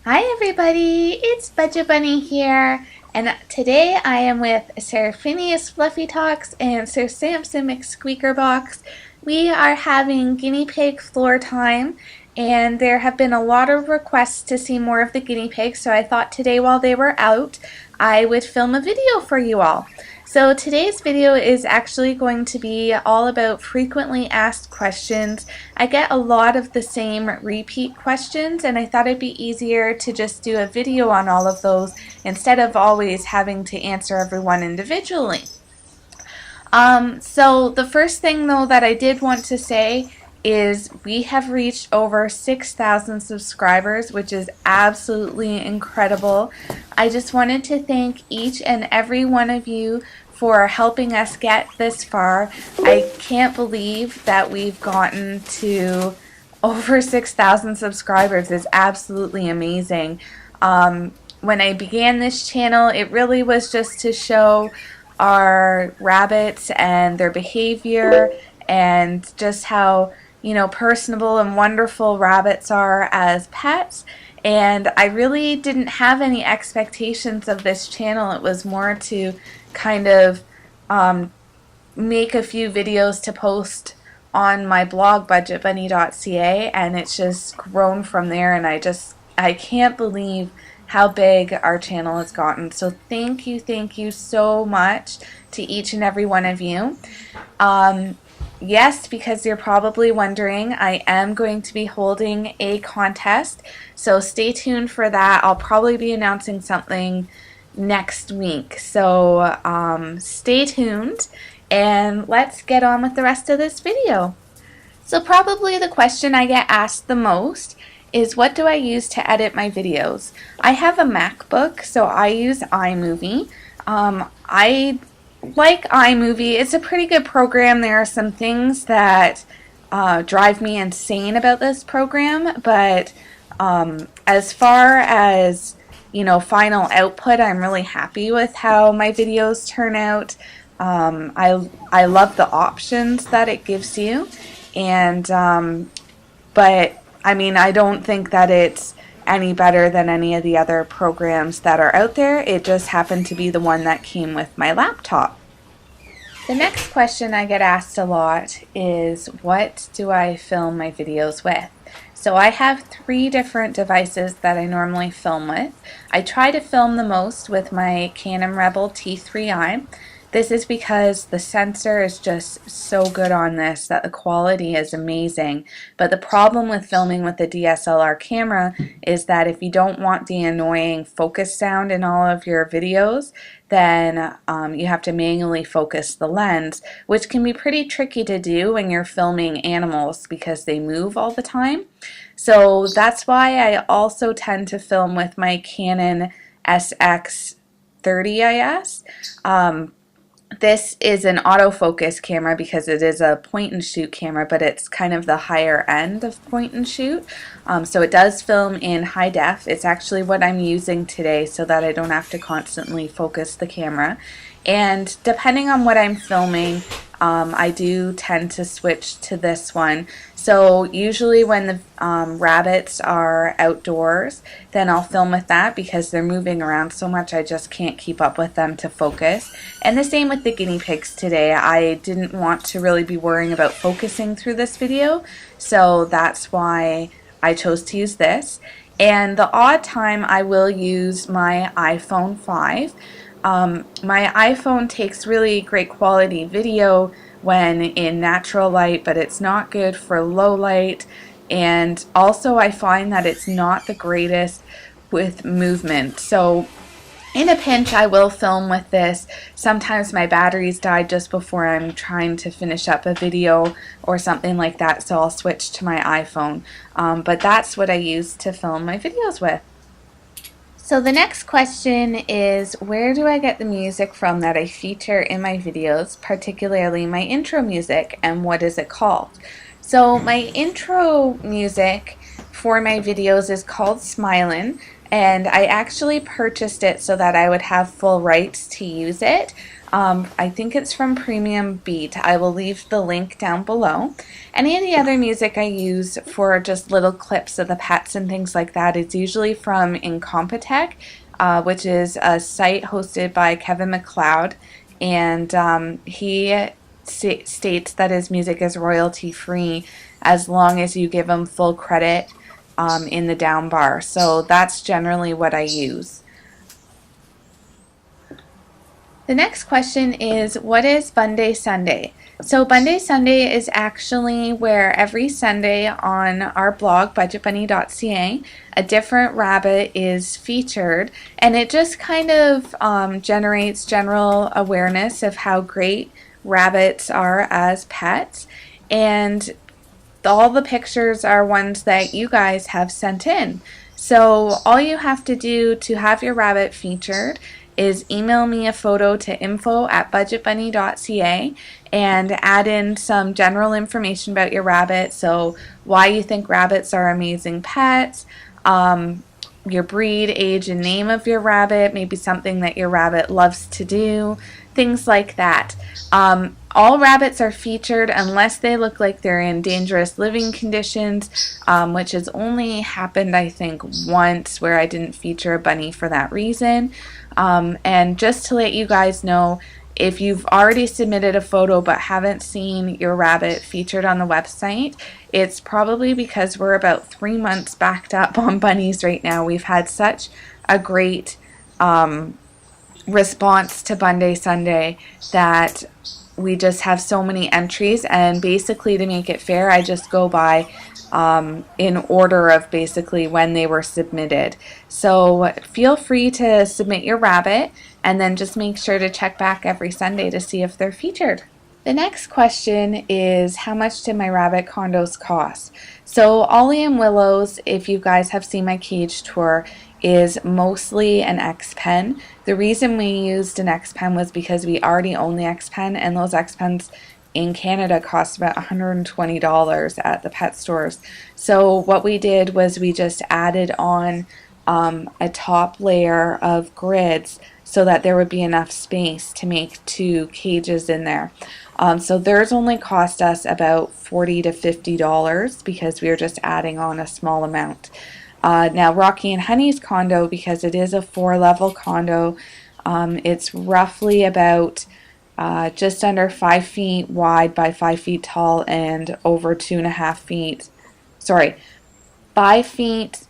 Hi everybody, it's Budget Bunny here, and today I am with Sir Phinneus Fluffytocks and Sir Sampson McSqueakerbox. We are having guinea pig floor time, and there have been a lot of requests to see more of the guinea pigs, so I thought today while they were out, I would film a video for you all. So today's video is actually going to be all about frequently asked questions. I get a lot of the same repeat questions, and I thought it'd be easier to just do a video on all of those instead of always having to answer everyone individually. So the first thing though that I did want to say is we have reached over 6,000 subscribers, which is absolutely incredible. I just wanted to thank each and every one of you for helping us get this far. I can't believe that we've gotten to over 6,000 subscribers. It's absolutely amazing. When I began this channel, it really was just to show our rabbits and their behavior and just how personable and wonderful rabbits are as pets. And I really didn't have any expectations of this channel. It was more to kind of make a few videos to post on my blog BudgetBunny.ca, and it's just grown from there, and I can't believe how big our channel has gotten. So thank you so much to each and every one of you. Yes, because you're probably wondering, I am going to be holding a contest, so stay tuned for that. I'll probably be announcing something next week, so stay tuned, and let's get on with the rest of this video. So probably the question I get asked the most is, what do I use to edit my videos? I have a MacBook, so I use iMovie. I like iMovie. It's a pretty good program. There are some things that drive me insane about this program, but as far as final output, I'm really happy with how my videos turn out. I love the options that it gives you, and but I mean, I don't think that it's any better than any of the other programs that are out there. It just happened to be the one that came with my laptop. The next question I get asked a lot is, what do I film my videos with? So I have 3 different devices that I normally film with. I try to film the most with my Canon Rebel T3i. This is because the sensor is just so good on this that the quality is amazing. But the problem with filming with the DSLR camera is that if you don't want the annoying focus sound in all of your videos, then you have to manually focus the lens, which can be pretty tricky to do when you're filming animals because they move all the time. So that's why I also tend to film with my Canon SX30IS. This is an autofocus camera because it is a point and shoot camera, but it's kind of the higher end of point and shoot. So it does film in high def. It's actually what I'm using today so that I don't have to constantly focus the camera. And depending on what I'm filming, I do tend to switch to this one. So usually when the rabbits are outdoors, then I'll film with that because they're moving around so much I just can't keep up with them to focus. And the same with the guinea pigs today. I didn't want to really be worrying about focusing through this video, so that's why I chose to use this. And the odd time I will use my iPhone 5. My iPhone takes really great quality video when in natural light, but it's not good for low light, and also I find that it's not the greatest with movement. So in a pinch I will film with this. Sometimes my batteries die just before I'm trying to finish up a video or something like that, so I'll switch to my iPhone. But that's what I use to film my videos with. So the next question is, where do I get the music from that I feature in my videos, particularly my intro music, and what is it called? So my intro music for my videos is called Smilin', and I actually purchased it so that I would have full rights to use it. I think it's from Premium Beat. I will leave the link down below. Any of the other music I use for just little clips of the pets and things like that is usually from Incompetech, which is a site hosted by Kevin MacLeod, and he states that his music is royalty free as long as you give him full credit in the down bar. So that's generally what I use. The next question is, what is Bun Day Sunday? So Bun Day Sunday is actually where every Sunday on our blog, BudgetBunny.ca, a different rabbit is featured, and it just kind of generates general awareness of how great rabbits are as pets, and all the pictures are ones that you guys have sent in. So all you have to do to have your rabbit featured is email me a photo to info@budgetbunny.ca and add in some general information about your rabbit. So why you think rabbits are amazing pets, your breed, age, and name of your rabbit, maybe something that your rabbit loves to do, things like that. All rabbits are featured unless they look like they're in dangerous living conditions, which has only happened, I think, once, where I didn't feature a bunny for that reason. And just to let you guys know, if you've already submitted a photo but haven't seen your rabbit featured on the website, it's probably because we're about 3 months backed up on bunnies right now. We've had such a great response to Bun Day Sunday that we just have so many entries, and basically to make it fair, I just go by in order of basically when they were submitted. So feel free to submit your rabbit, and then just make sure to check back every Sunday to see if they're featured. The next question is, how much did my rabbit condos cost? So Ollie and Willows, if you guys have seen my cage tour, is mostly an X-Pen. The reason we used an X-Pen was because we already own the X-Pen, and those X-Pens in Canada cost about $120 at the pet stores. So what we did was we just added on a top layer of grids so that there would be enough space to make 2 cages in there. So theirs only cost us about $40 to $50 because we were just adding on a small amount. Now Rocky and Honey's condo, because it is a 4-level condo, it's roughly about just under 5 feet wide by 5 feet tall and over 2.5 feet, 5 feet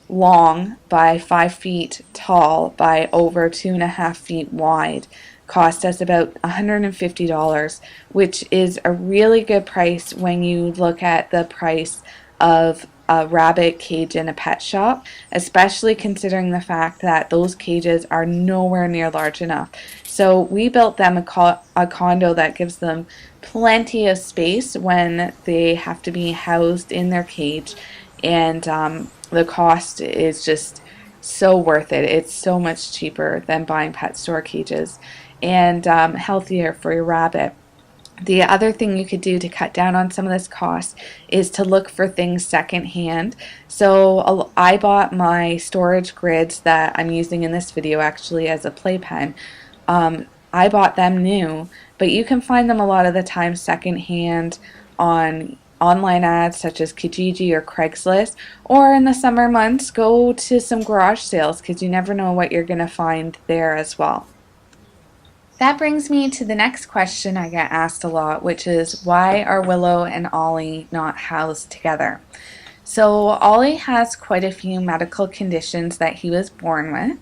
long by 5 feet tall by over 2.5 feet wide. Cost us about $150, which is a really good price when you look at the price of a rabbit cage in a pet shop, especially considering the fact that those cages are nowhere near large enough. So we built them a condo that gives them plenty of space when they have to be housed in their cage, and the cost is just so worth it. It's so much cheaper than buying pet store cages, and healthier for your rabbit. The other thing you could do to cut down on some of this cost is to look for things secondhand. So I bought my storage grids that I'm using in this video actually as a playpen. I bought them new, but you can find them a lot of the time secondhand on online ads such as Kijiji or Craigslist, or in the summer months go to some garage sales because you never know what you're going to find there as well. That brings me to the next question I get asked a lot, which is, why are Willow and Ollie not housed together? So Ollie has quite a few medical conditions that he was born with,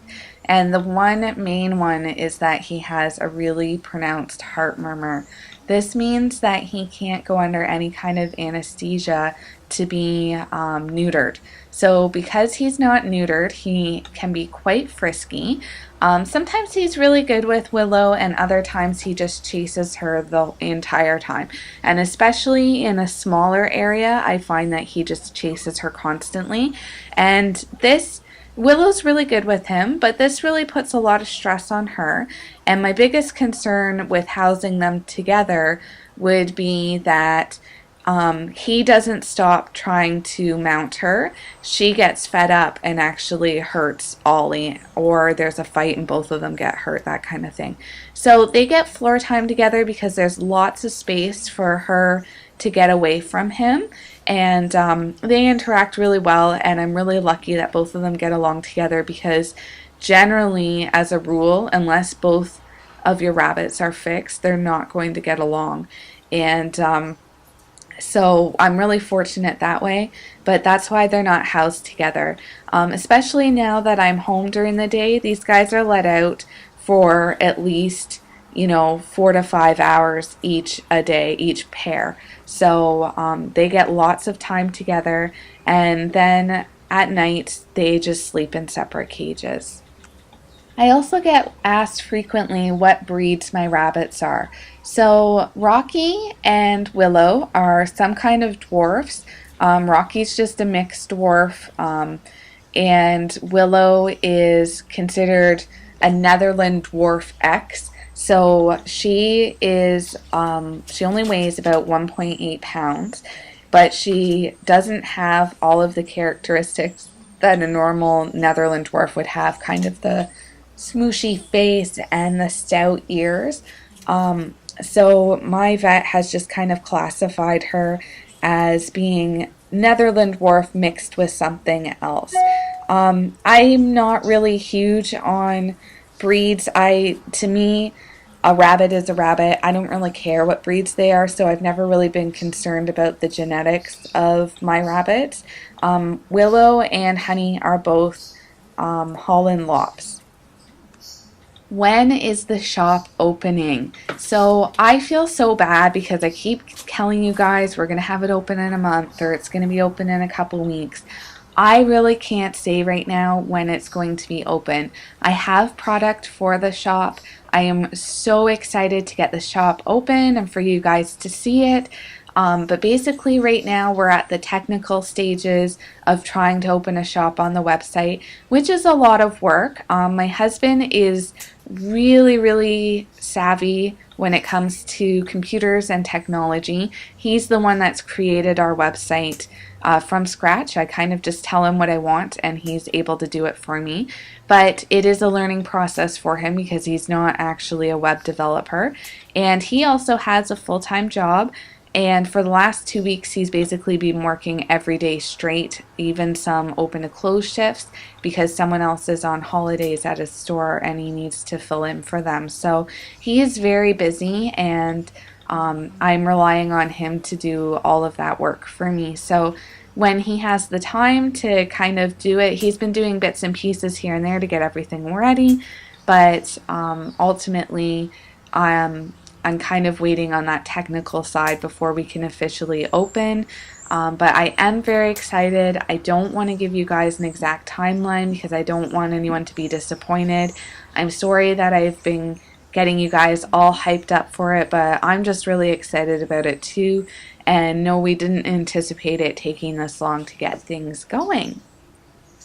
and the one main one is that he has a really pronounced heart murmur. This means that he can't go under any kind of anesthesia to be neutered. So because he's not neutered, he can be quite frisky. Sometimes he's really good with Willow, and other times he just chases her the entire time. And especially in a smaller area, I find that he just chases her constantly. And Willow's really good with him, but this really puts a lot of stress on her. And my biggest concern with housing them together would be that He doesn't stop trying to mount her. She gets fed up and actually hurts Ollie, or there's a fight and both of them get hurt, that kind of thing. So they get floor time together because there's lots of space for her to get away from him, and they interact really well, and I'm really lucky that both of them get along together because generally, as a rule, unless both of your rabbits are fixed, they're not going to get along. And so I'm really fortunate that way, but that's why they're not housed together. Especially now that I'm home during the day, these guys are let out for at least, 4 to 5 hours each a day, each pair. So they get lots of time together, and then at night they just sleep in separate cages. I also get asked frequently what breeds my rabbits are. So Rocky and Willow are some kind of dwarfs. Rocky's just a mixed dwarf, and Willow is considered a Netherland dwarf X. So she only weighs about 1.8 pounds, but she doesn't have all of the characteristics that a normal Netherland dwarf would have, kind of the smooshy face and the stout ears. So my vet has just kind of classified her as being Netherland dwarf mixed with something else. I'm not really huge on breeds. To me, a rabbit is a rabbit. I don't really care what breeds they are, so I've never really been concerned about the genetics of my rabbits. Willow and Honey are both Holland Lops. When is the shop opening? So I feel so bad because I keep telling you guys we're going to have it open in a month, or it's going to be open in a couple weeks. I really can't say right now when it's going to be open. I have product for the shop. I am so excited to get the shop open and for you guys to see it. But basically right now we're at the technical stages of trying to open a shop on the website, which is a lot of work. My husband is really, really savvy when it comes to computers and technology. He's the one that's created our website from scratch. I kind of just tell him what I want and he's able to do it for me. But it is a learning process for him because he's not actually a web developer. And he also has a full-time job. And for the last 2 weeks, he's basically been working every day straight, even some open to close shifts, because someone else is on holidays at his store and he needs to fill in for them. So he is very busy, and I'm relying on him to do all of that work for me. So when he has the time to kind of do it, he's been doing bits and pieces here and there to get everything ready, but ultimately, I'm kind of waiting on that technical side before we can officially open. But I am very excited. I don't want to give you guys an exact timeline because I don't want anyone to be disappointed. I'm sorry that I've been getting you guys all hyped up for it, but I'm just really excited about it too. And no, we didn't anticipate it taking this long to get things going.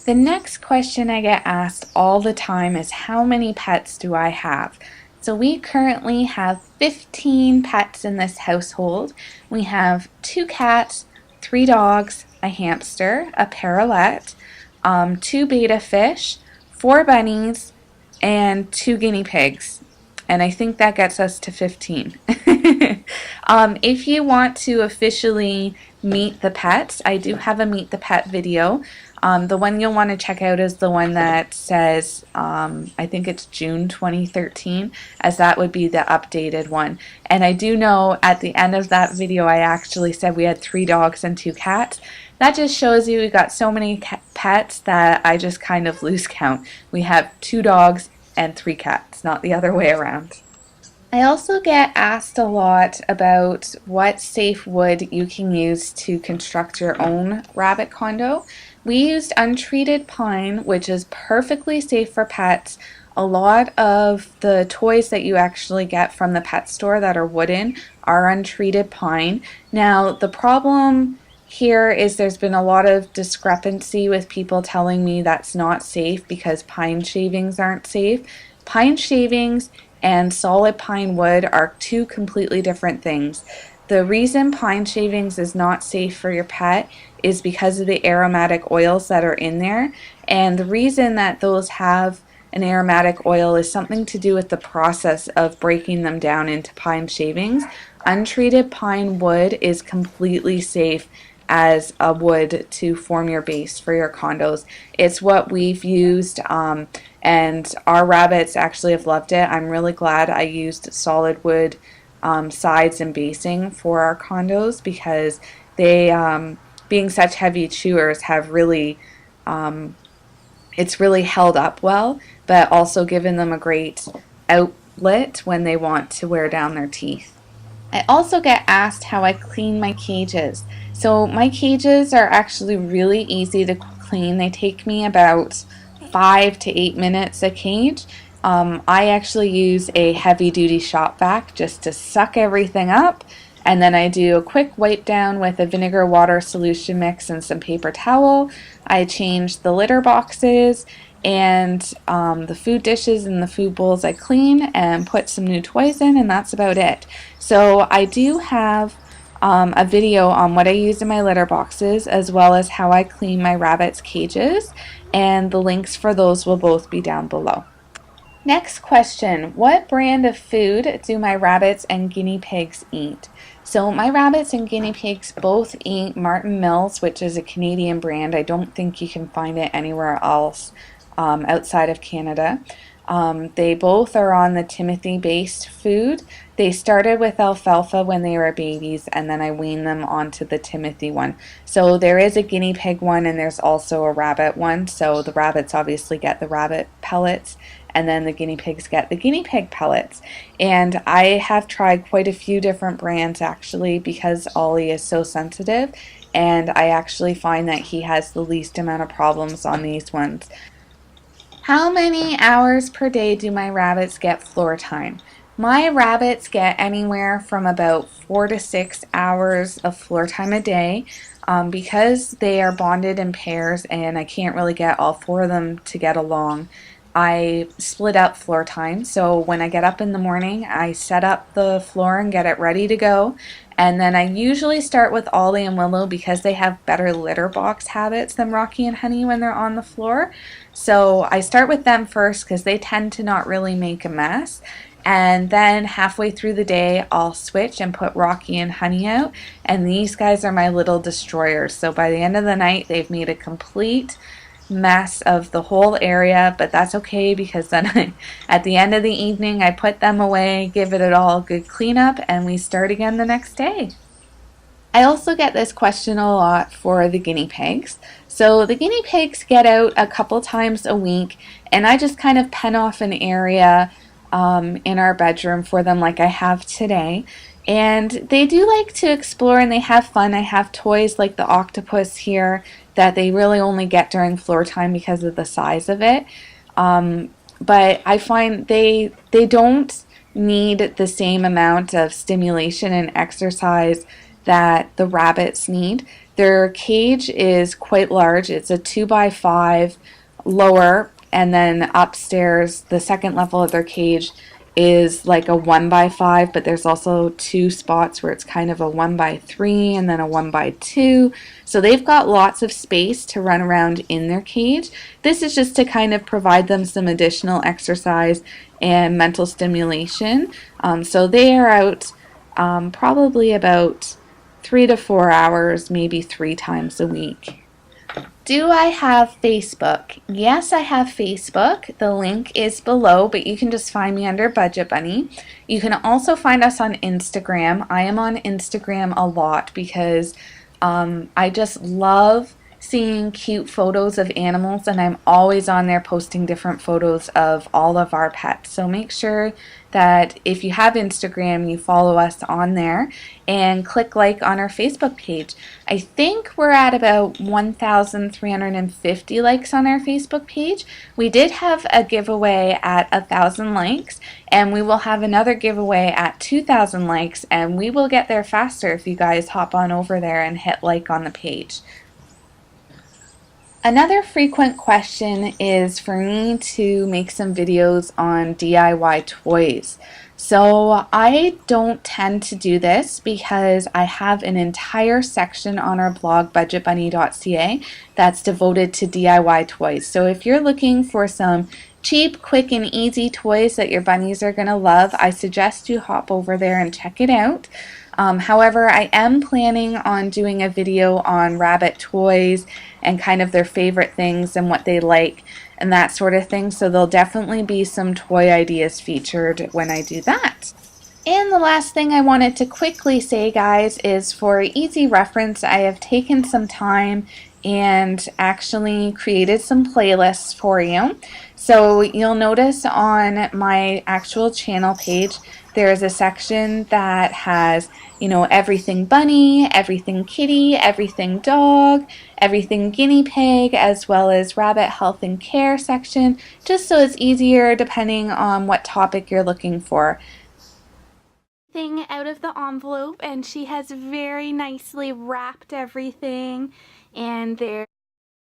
The next question I get asked all the time is, how many pets do I have? So we currently have 15 pets in this household. We have 2 cats, 3 dogs, a hamster, a parrot, 2 betta fish, 4 bunnies, and 2 guinea pigs. And I think that gets us to 15. If you want to officially meet the pets, I do have a Meet the Pet video. The one you'll want to check out is the one that says, I think it's June 2013, as that would be the updated one. And I do know at the end of that video I actually said we had 3 dogs and 2 cats. That just shows you we got so many pets that I just kind of lose count. We have 2 dogs and 3 cats, not the other way around. I also get asked a lot about what safe wood you can use to construct your own rabbit condo. We used untreated pine, which is perfectly safe for pets. A lot of the toys that you actually get from the pet store that are wooden are untreated pine. Now, the problem here is there's been a lot of discrepancy with people telling me that's not safe because pine shavings aren't safe. Pine shavings and solid pine wood are 2 completely different things. The reason pine shavings is not safe for your pet is because of the aromatic oils that are in there, and the reason that those have an aromatic oil is something to do with the process of breaking them down into pine shavings. Untreated pine wood is completely safe as a wood to form your base for your condos. It's what we've used, and our rabbits actually have loved it. I'm really glad I used solid wood sides and basing for our condos, because they, being such heavy chewers, have really, it's really held up well, but also given them a great outlet when they want to wear down their teeth. I also get asked how I clean my cages. So my cages are actually really easy to clean. They take me about 5 to 8 minutes a cage. I actually use a heavy duty shop vac just to suck everything up, and then I do a quick wipe down with a vinegar water solution mix and some paper towel. I change the litter boxes and the food dishes and the food bowls I clean and put some new toys in, and that's about it. So I do have a video on what I use in my litter boxes, as well as how I clean my rabbits' cages, and the links for those will both be down below. Next question, what brand of food do my rabbits and guinea pigs eat? So my rabbits and guinea pigs both eat Martin Mills, which is a Canadian brand. I don't think you can find it anywhere else outside of Canada. They both are on the Timothy-based food. They started with alfalfa when they were babies, and then I weaned them onto the Timothy one. So there is a guinea pig one, and there's also a rabbit one. So the rabbits obviously get the rabbit pellets, and then the guinea pigs get the guinea pig pellets. And I have tried quite a few different brands actually, because Ollie is so sensitive, and I actually find that he has the least amount of problems on these ones. How many hours per day do my rabbits get floor time? My rabbits get anywhere from about 4 to 6 hours of floor time a day. Because they are bonded in pairs and I can't really get all 4 of them to get along, I split up floor time. So when I get up in the morning, I set up the floor and get it ready to go. And then I usually start with Ollie and Willow because they have better litter box habits than Rocky and Honey when they're on the floor. So I start with them first because they tend to not really make a mess. And then halfway through the day, I'll switch and put Rocky and Honey out. And these guys are my little destroyers. So by the end of the night, they've made a complete mess of the whole area, but that's okay because then at the end of the evening I put them away, give it all a good cleanup, and we start again the next day. I also get this question a lot for the guinea pigs. So the guinea pigs get out a couple times a week, and I just kind of pen off an area in our bedroom for them like I have today. And they do like to explore and they have fun. I have toys like the octopus here that they really only get during floor time because of the size of it. But I find they don't need the same amount of stimulation and exercise that the rabbits need. Their cage is quite large. It's a 2x5 lower, and then upstairs, the second level of their cage is like a 1x5, but there's also 2 spots where it's kind of a 1x3 and then a 1x2. So they've got lots of space to run around in their cage. This is just to kind of provide them some additional exercise and mental stimulation. So they are out probably about 3 to 4 hours, maybe 3 times a week. Do I have Facebook? Yes, I have Facebook. The link is below, but you can just find me under Budget Bunny. You can also find us on Instagram. I am on Instagram a lot because I just love seeing cute photos of animals, and I'm always on there posting different photos of all of our pets. So make sure that if you have Instagram, you follow us on there and click like on our Facebook page. I think we're at about 1,350 likes on our Facebook page. We did have a giveaway at 1,000 likes, and we will have another giveaway at 2,000 likes, and we will get there faster if you guys hop on over there and hit like on the page. Another frequent question is for me to make some videos on DIY toys. So I don't tend to do this because I have an entire section on our blog, BudgetBunny.ca, that's devoted to DIY toys. So if you're looking for some cheap, quick, and easy toys that your bunnies are going to love, I suggest you hop over there and check it out. However, I am planning on doing a video on rabbit toys and kind of their favorite things and what they like and that sort of thing. So there'll definitely be some toy ideas featured when I do that. And the last thing I wanted to quickly say, guys, is for easy reference, I have taken some time and actually created some playlists for you. So you'll notice on my actual channel page, there is a section that has, everything bunny, everything kitty, everything dog, everything guinea pig, as well as rabbit health and care section, just so it's easier depending on what topic you're looking for. Thing out of the envelope, and she has very nicely wrapped everything, and there